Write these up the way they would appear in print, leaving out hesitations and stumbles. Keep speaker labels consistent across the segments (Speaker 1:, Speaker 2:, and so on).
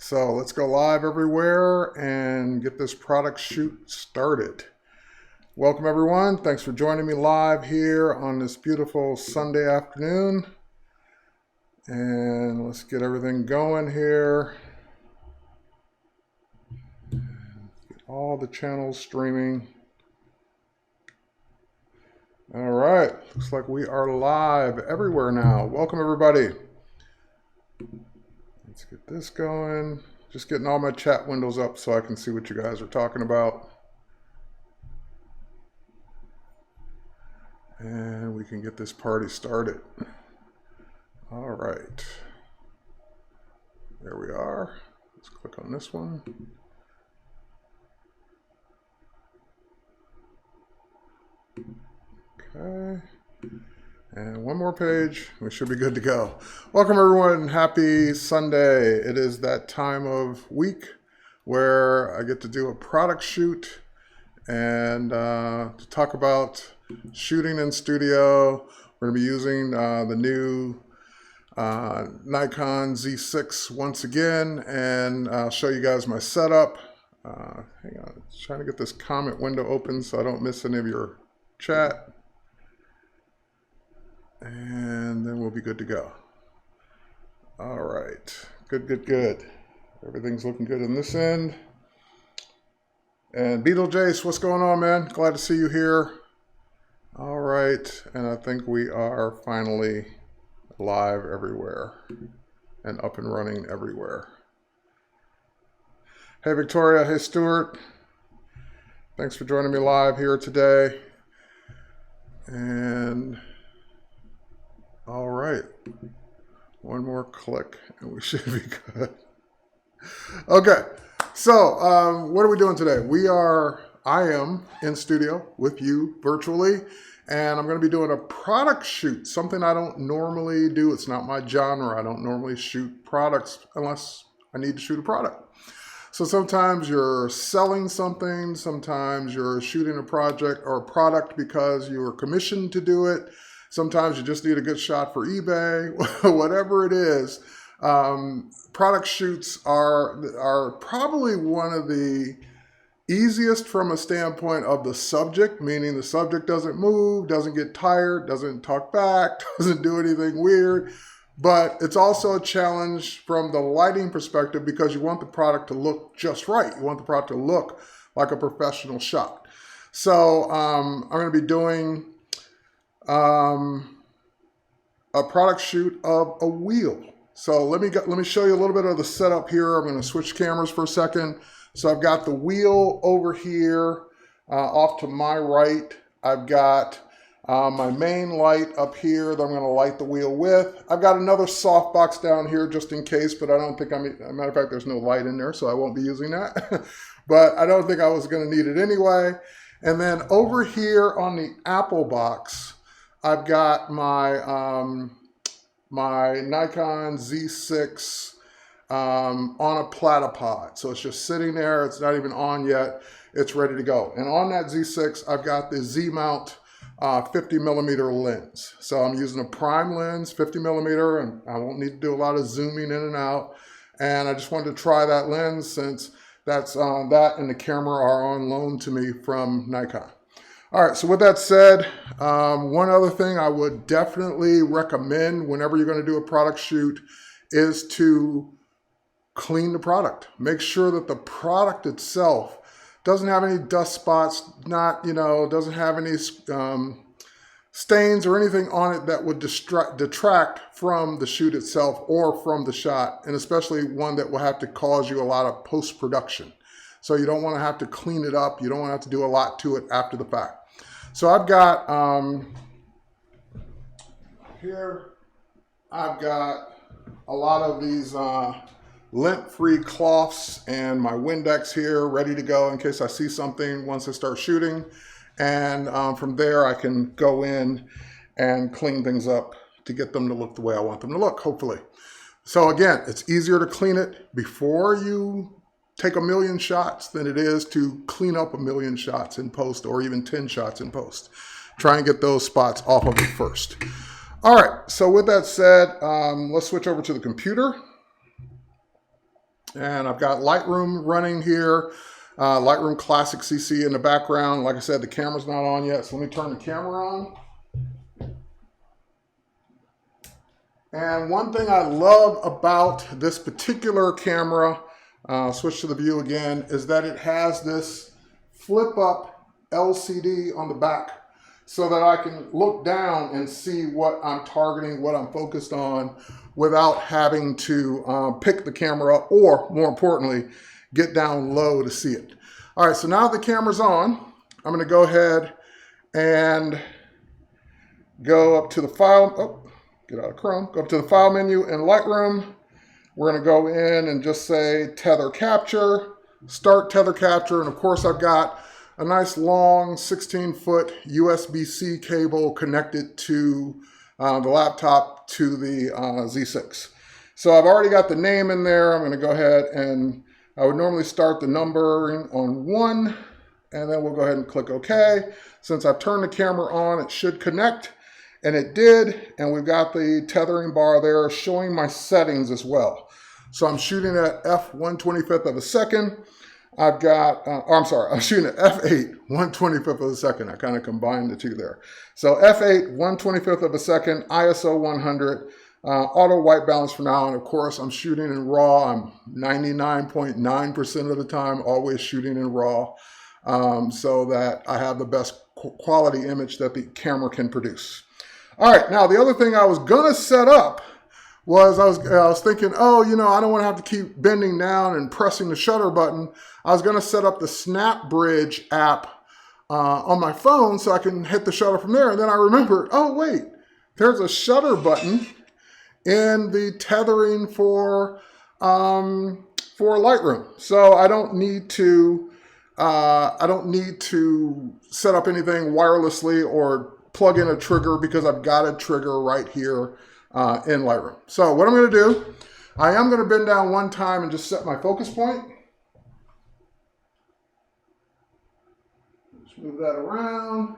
Speaker 1: So let's go live everywhere and get this product shoot started. Welcome everyone. Thanks for joining me live here on this beautiful Sunday afternoon. And let's get everything going here. Get all the channels streaming. All right, looks like we are live everywhere now. Welcome everybody. Let's get this going. Just getting all my chat windows up so I can see what you guys are talking about. And we can get this party started. All right. There we are. Let's click on this one. Okay. And one more page, we should be good to go. Welcome everyone, happy Sunday. It is that time of week where I get to do a product shoot and to talk about shooting in studio. We're gonna be using the new Nikon Z6 once again, and I'll show you guys my setup. Hang on, trying to get this comment window open so I don't miss any of your chat. And then we'll be good to go. All right, good. Everything's looking good on this end. And Beetlejuice, what's going on, man? Glad to see you here. All right, and I think we are finally live everywhere and up and running everywhere. Hey, Victoria. Hey, Stuart. Thanks for joining me live here today. And all right, one more click and we should be good. Okay, so what are we doing today? I am in studio with you virtually, and I'm going to be doing a product shoot, something I don't normally do. It's not my genre. I don't normally shoot products unless I need to shoot a product. So sometimes you're selling something, sometimes you're shooting a project or a product because you were commissioned to do it. Sometimes you just need a good shot for eBay, whatever it is. Product shoots are probably one of the easiest from a standpoint of the subject, meaning the subject doesn't move, doesn't get tired, doesn't talk back, doesn't do anything weird. But it's also a challenge from the lighting perspective because you want the product to look just right. You want the product to look like a professional shot. So I'm going to be doing a product shoot of a wheel. So let me show you a little bit of the setup here. I'm going to switch cameras for a second. So I've got the wheel over here off to my right. I've got my main light up here that I'm going to light the wheel with. I've got another softbox down here just in case, but I don't think as a matter of fact, there's no light in there, so I won't be using that. But I don't think I was going to need it anyway. And then over here on the Apple box, I've got my my Nikon Z6 on a platypod. So it's just sitting there. It's not even on yet. It's ready to go. And on that Z6, I've got the Z-mount 50mm lens. So I'm using a prime lens, 50mm, and I won't need to do a lot of zooming in and out. And I just wanted to try that lens since that and the camera are on loan to me from Nikon. All right, so with that said, one other thing I would definitely recommend whenever you're going to do a product shoot is to clean the product. Make sure that the product itself doesn't have any dust spots, doesn't have any stains or anything on it that would detract from the shoot itself or from the shot, and especially one that will have to cause you a lot of post-production. So you don't want to have to clean it up. You don't want to have to do a lot to it after the fact. So I've got, here, I've got a lot of these lint-free cloths and my Windex here ready to go in case I see something once I start shooting. And from there, I can go in and clean things up to get them to look the way I want them to look, hopefully. So again, it's easier to clean it before you take a million shots than it is to clean up a million shots in post or even 10 shots in post. Try and get those spots off of it first. All right, so with that said, let's switch over to the computer. And I've got Lightroom running here, Lightroom Classic CC in the background. Like I said, the camera's not on yet, so let me turn the camera on. And one thing I love about this particular camera, switch to the view again, is that it has this flip up LCD on the back so that I can look down and see what I'm targeting, what I'm focused on, without having to pick the camera up, or more importantly, get down low to see it. All right, so now the camera's on, I'm gonna go ahead and go up to the file, get out of Chrome, go up to the file menu in Lightroom. We're gonna go in and just say tether capture, start tether capture, and of course I've got a nice long 16-foot USB-C cable connected to the laptop to the Z6. So I've already got the name in there. I'm gonna go ahead and I would normally start the numbering on 1, and then we'll go ahead and click OK. Since I've turned the camera on, it should connect. And it did, and we've got the tethering bar there showing my settings as well. So I'm shooting at f/125th of a second. I've got, I'm shooting at f8, 1/25th of a second. I kind of combined the two there. So f8, 1/25th of a second, ISO 100, auto white balance for now. And of course, I'm shooting in RAW. I'm 99.9% of the time always shooting in RAW, so that I have the best quality image that the camera can produce. All right, now the other thing I was gonna set up was I was thinking, oh, you know, I don't want to have to keep bending down and pressing the shutter button. I was gonna set up the Snap Bridge app on my phone so I can hit the shutter from there. And then I remembered, oh wait, there's a shutter button in the tethering for Lightroom. So I don't need to set up anything wirelessly or plug in a trigger, because I've got a trigger right here in Lightroom. So what I'm going to do, I am going to bend down one time and just set my focus point. Just move that around.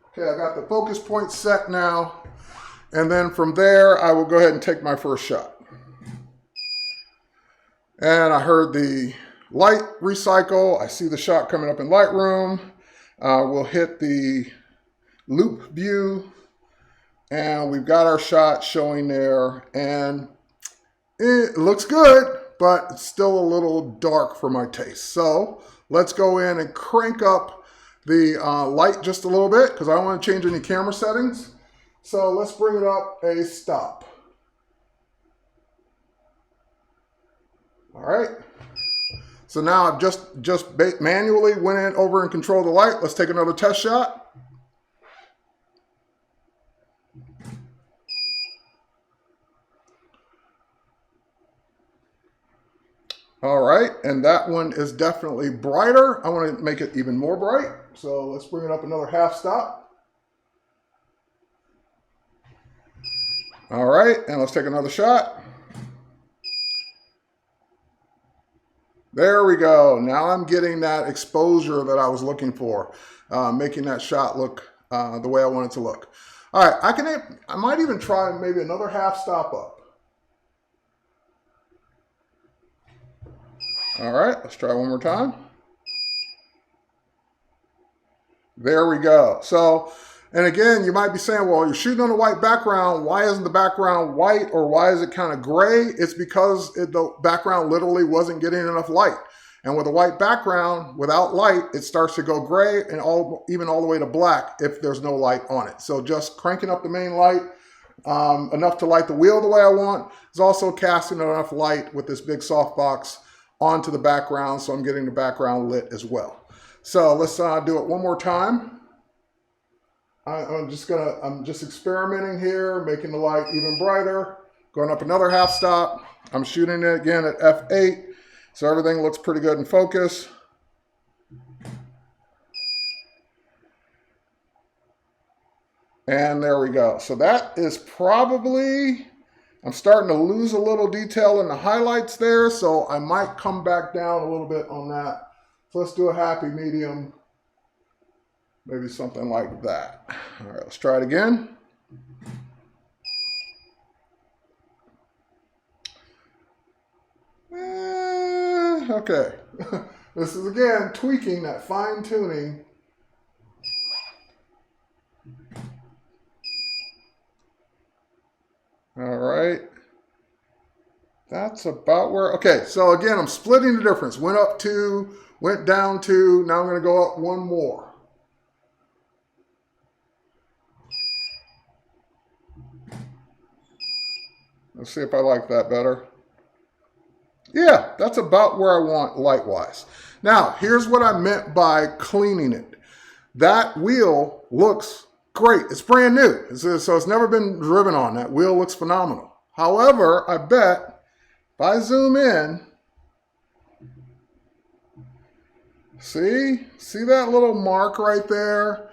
Speaker 1: Okay, I got the focus point set now. And then from there, I will go ahead and take my first shot. And I heard the light recycle. I see the shot coming up in Lightroom. We'll hit the loop view, and we've got our shot showing there, and it looks good, but it's still a little dark for my taste. So let's go in and crank up the light just a little bit, because I don't want to change any camera settings. So let's bring it up a stop. All right. So now I've just manually went in over and controlled the light. Let's take another test shot. All right, and that one is definitely brighter. I want to make it even more bright. So let's bring it up another half stop. All right, and let's take another shot. There we go. Now I'm getting that exposure that I was looking for, making that shot look the way I want it to look. All right, I might even try maybe another half stop up. All right, let's try one more time. There we go. So, and again, you might be saying, well, you're shooting on a white background. Why isn't the background white, or why is it kind of gray? It's because the background literally wasn't getting enough light. And with a white background, without light, it starts to go gray and even all the way to black if there's no light on it. So just cranking up the main light enough to light the wheel the way I want is also casting enough light with this big softbox onto the background, so I'm getting the background lit as well. So let's do it one more time. I'm just experimenting here, making the light even brighter, going up another half stop. I'm shooting it again at f8, so everything looks pretty good in focus. And there we go. So that is probably, I'm starting to lose a little detail in the highlights there, so I might come back down a little bit on that. So let's do a happy medium, maybe something like that. All right, let's try it again. Okay. This is again tweaking, that fine tuning. All right. That's about where, okay, so again, I'm splitting the difference. Went up 2, went down 2, now I'm going to go up 1 more. Let's see if I like that better. Yeah, that's about where I want light-wise. Now, here's what I meant by cleaning it. That wheel looks great. It's brand new, so it's never been driven on. That wheel looks phenomenal. However, I bet if I zoom in, see that little mark right there?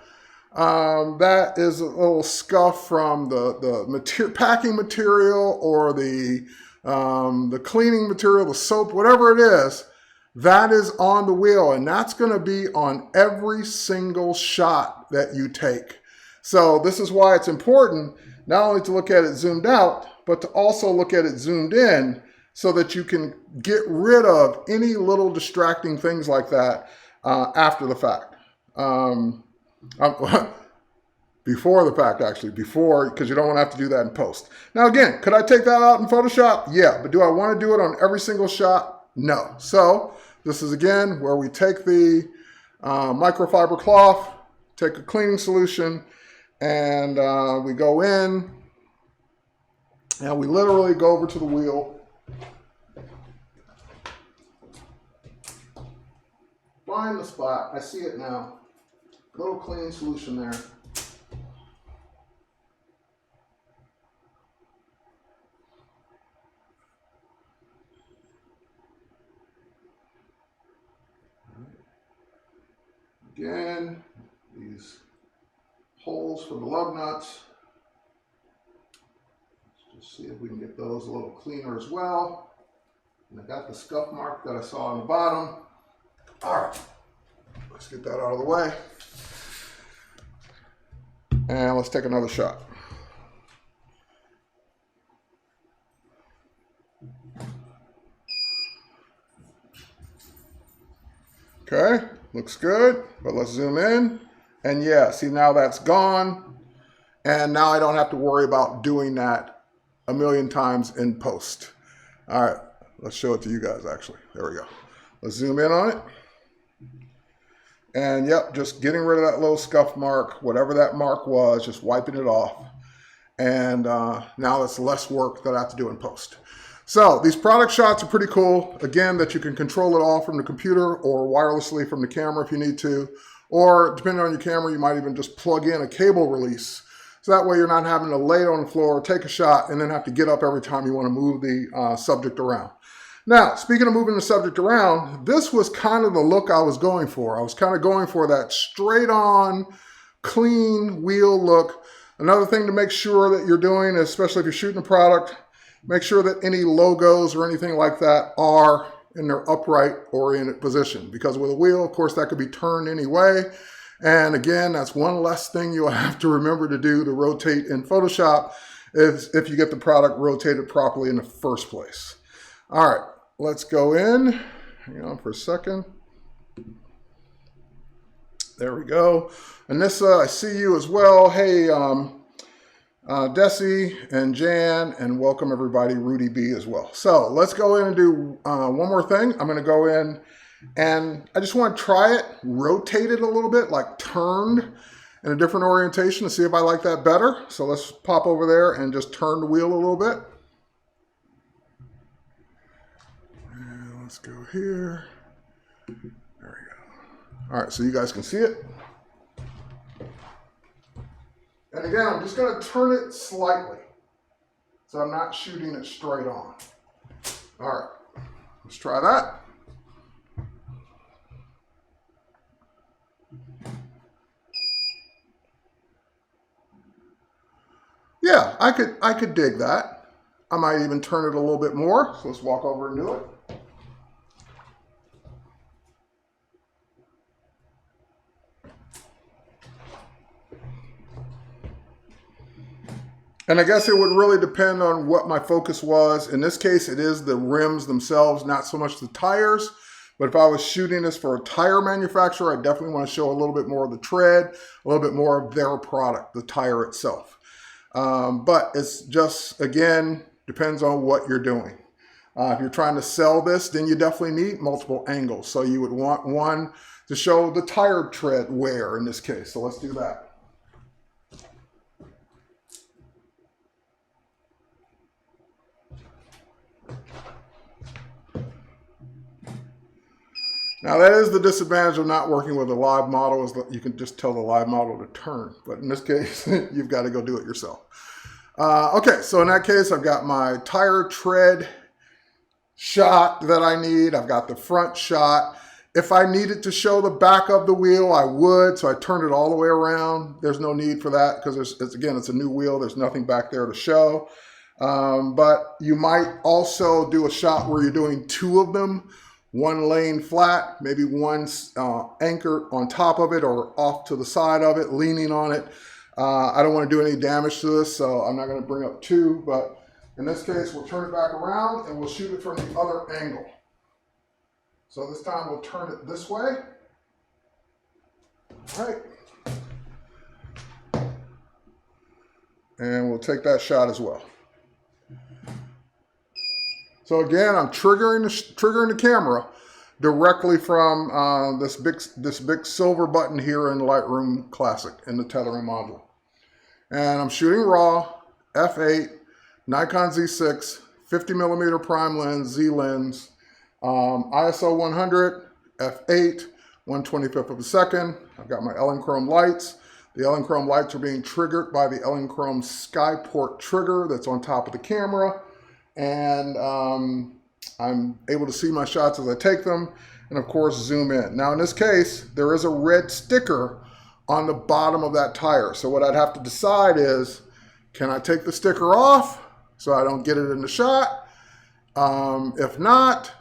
Speaker 1: That is a little scuff from the packing material or the cleaning material, the soap, whatever it is. That is on the wheel, and that's going to be on every single shot that you take. So this is why it's important not only to look at it zoomed out, but to also look at it zoomed in so that you can get rid of any little distracting things like that after the fact. Before the fact, actually, because you don't want to have to do that in post. Now, again, could I take that out in Photoshop? Yeah, but do I want to do it on every single shot? No. So this is, again, where we take the microfiber cloth, take a cleaning solution, and we go in, and we literally go over to the wheel, find the spot. I see it now. Little cleaning solution there. Again, these holes for the lug nuts. Let's just see if we can get those a little cleaner as well. And I got the scuff mark that I saw on the bottom. All right, let's get that out of the way. And let's take another shot. Okay, looks good, but let's zoom in. And yeah, see, now that's gone. And now I don't have to worry about doing that a million times in post. All right, let's show it to you guys actually. There we go. Let's zoom in on it. And yep, just getting rid of that little scuff mark, whatever that mark was, just wiping it off. And now it's less work that I have to do in post. So these product shots are pretty cool. Again, that you can control it all from the computer or wirelessly from the camera if you need to. Or depending on your camera, you might even just plug in a cable release. So that way you're not having to lay it on the floor, take a shot, and then have to get up every time you want to move the subject around. Now, speaking of moving the subject around, this was kind of the look I was going for. I was kind of going for that straight on, clean wheel look. Another thing to make sure that you're doing, especially if you're shooting a product, make sure that any logos or anything like that are in their upright oriented position. Because with a wheel, of course, that could be turned any way. And again, that's one less thing you'll have to remember to do to rotate in Photoshop if you get the product rotated properly in the first place. All right, let's go in. Hang on for a second. There we go. Anissa, I see you as well. Hey, Desi and Jan, and welcome everybody, Rudy B as well. So let's go in and do one more thing. I'm going to go in and I just want to try it, rotate it a little bit, like turned in a different orientation to see if I like that better. So let's pop over there and just turn the wheel a little bit. And let's go here. There we go. All right, so you guys can see it. And again, I'm just going to turn it slightly, so I'm not shooting it straight on. All right, let's try that. Yeah, I could dig that. I might even turn it a little bit more. So let's walk over and do it. And I guess it would really depend on what my focus was. In this case, it is the rims themselves, not so much the tires. But if I was shooting this for a tire manufacturer, I definitely want to show a little bit more of the tread, a little bit more of their product, the tire itself. But it's just, again, depends on what you're doing. If you're trying to sell this, then you definitely need multiple angles. So you would want one to show the tire tread wear in this case. So let's do that. Now that is the disadvantage of not working with a live model, is that you can just tell the live model to turn. But in this case, you've got to go do it yourself. Okay, so in that case, I've got my tire tread shot that I need. I've got the front shot. If I needed to show the back of the wheel, I would. So I turned it all the way around. There's no need for that because again, it's a new wheel. There's nothing back there to show. But you might also do a shot where you're doing two of them, one laying flat, maybe one anchored on top of it or off to the side of it, leaning on it. I don't want to do any damage to this, so I'm not going to bring up two, but in this case, we'll turn it back around and we'll shoot it from the other angle. So this time we'll turn it this way. All right. And we'll take that shot as well. So again, I'm triggering the camera directly from this big silver button here in Lightroom Classic in the Tethering module. And I'm shooting raw, f8, Nikon Z6, 50mm prime lens, Z lens, ISO 100, f8, 1/25 of a second. I've got my Elechrome lights. The Elechrome lights are being triggered by the Elechrome Skyport trigger that's on top of the camera. And I'm able to see my shots as I take them, and of course zoom in. Now in this case, there is a red sticker on the bottom of that tire. So what I'd have to decide is, can I take the sticker off so I don't get it in the shot? If not,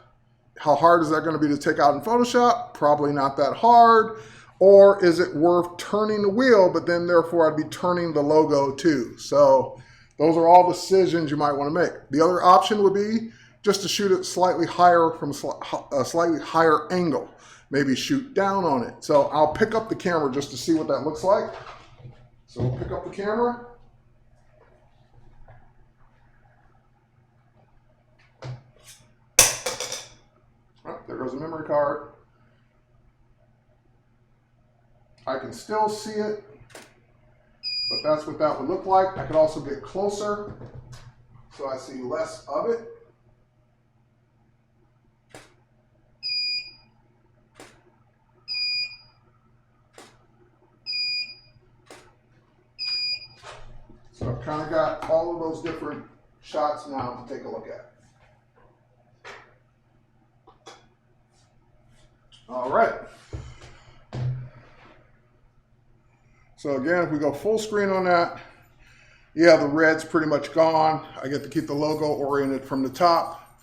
Speaker 1: how hard is that going to be to take out in Photoshop? Probably not that hard. Or is it worth turning the wheel, but then therefore I'd be turning the logo too. So those are all decisions you might want to make. The other option would be just to shoot it slightly higher from a slightly higher angle. Maybe shoot down on it. So I'll pick up the camera just to see what that looks like. So we'll pick up the camera. Oh, there goes the memory card. I can still see it, but that's what that would look like. I could also get closer so I see less of it. So I've kind of got all of those different shots now to take a look at. All right. So again, if we go full screen on that, yeah, the red's pretty much gone. I get to keep the logo oriented from the top,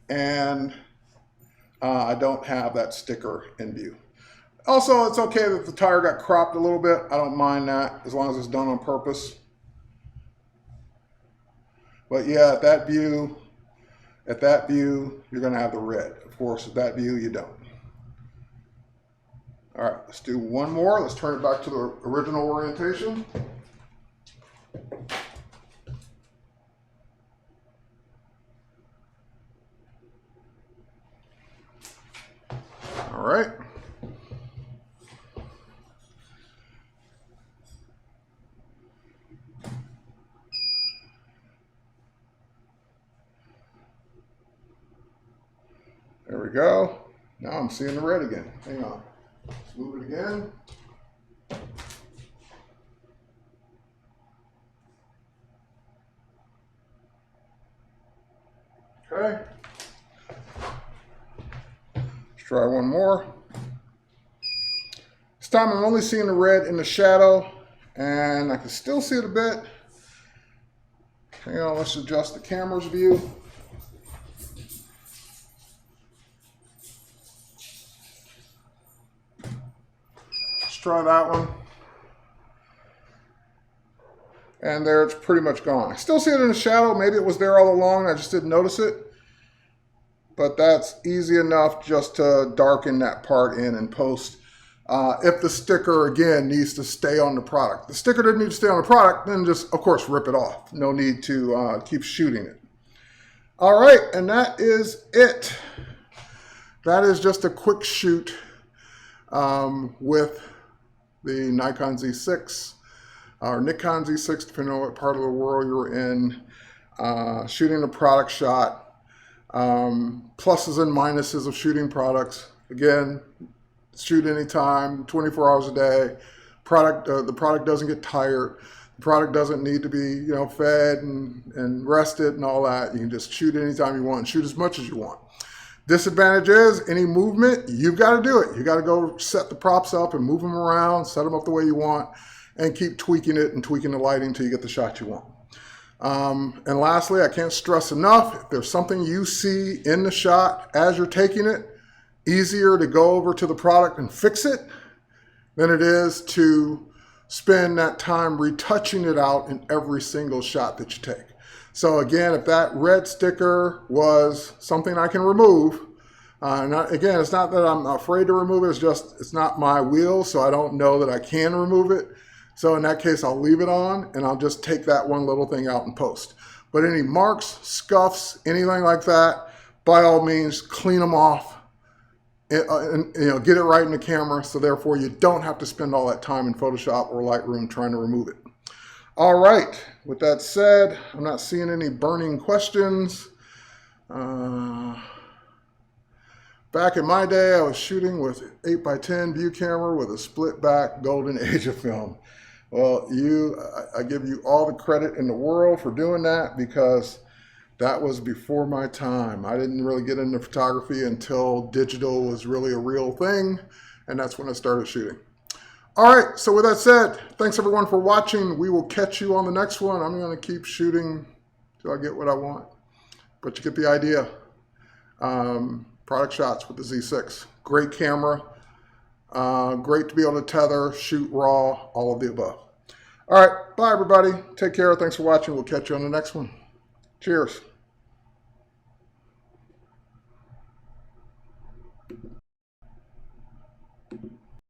Speaker 1: and I don't have that sticker in view. Also, it's okay that the tire got cropped a little bit. I don't mind that as long as it's done on purpose. But yeah, at that view, you're gonna have the red. Of course, at that view, you don't. All right, let's do one more. Let's turn it back to the original orientation. All right. There we go. Now I'm seeing the red again. Hang on. Let's move it again. Okay. Let's try one more. This time I'm only seeing the red in the shadow, and I can still see it a bit. Hang on, let's adjust the camera's view. Let's try that one. and there it's pretty much gone. I still see it in the shadow. Maybe it was there all along and I just didn't notice it. But that's easy enough just to darken that part in post. If the sticker, again, needs to stay on the product. The sticker didn't need to stay on the product, then just, of course, rip it off. No need to keep shooting it. All right, and that is it. That is just a quick shoot with the Nikon Z6 or Nikon Z6, depending on what part of the world you're in, shooting a product shot. Pluses and minuses of shooting products. Again, shoot anytime, 24 hours a day. The product doesn't get tired. The product doesn't need to be, fed and rested and all that. You can just shoot anytime you want and shoot as much as you want. Disadvantage is any movement, you've got to do it. You got to go set the props up and move them around, set them up the way you want, and keep tweaking it and tweaking the lighting until you get the shot you want. And lastly, I can't stress enough, if there's something you see in the shot as you're taking it, easier to go over to the product and fix it than it is to spend that time retouching it out in every single shot that you take. So again, if that red sticker was something I can remove, again, it's not that I'm afraid to remove it, it's not my wheel, so I don't know that I can remove it. So in that case, I'll leave it on and I'll just take that one little thing out in post. But any marks, scuffs, anything like that, by all means, clean them off and get it right in the camera. So therefore you don't have to spend all that time in Photoshop or Lightroom trying to remove it. All right, with that said, I'm not seeing any burning questions. Back in my day, I was shooting with 8x10 view camera with a split back golden age of film. Well, I give you all the credit in the world for doing that because that was before my time. I didn't really get into photography until digital was really a real thing, and that's when I started shooting. All right, so with that said, thanks everyone for watching. We will catch you on the next one. I'm going to keep shooting till I get what I want, but you get the idea. Product shots with the Z6. Great camera. Great to be able to tether, shoot raw, all of the above. All right, bye everybody. Take care. Thanks for watching. We'll catch you on the next one. Cheers.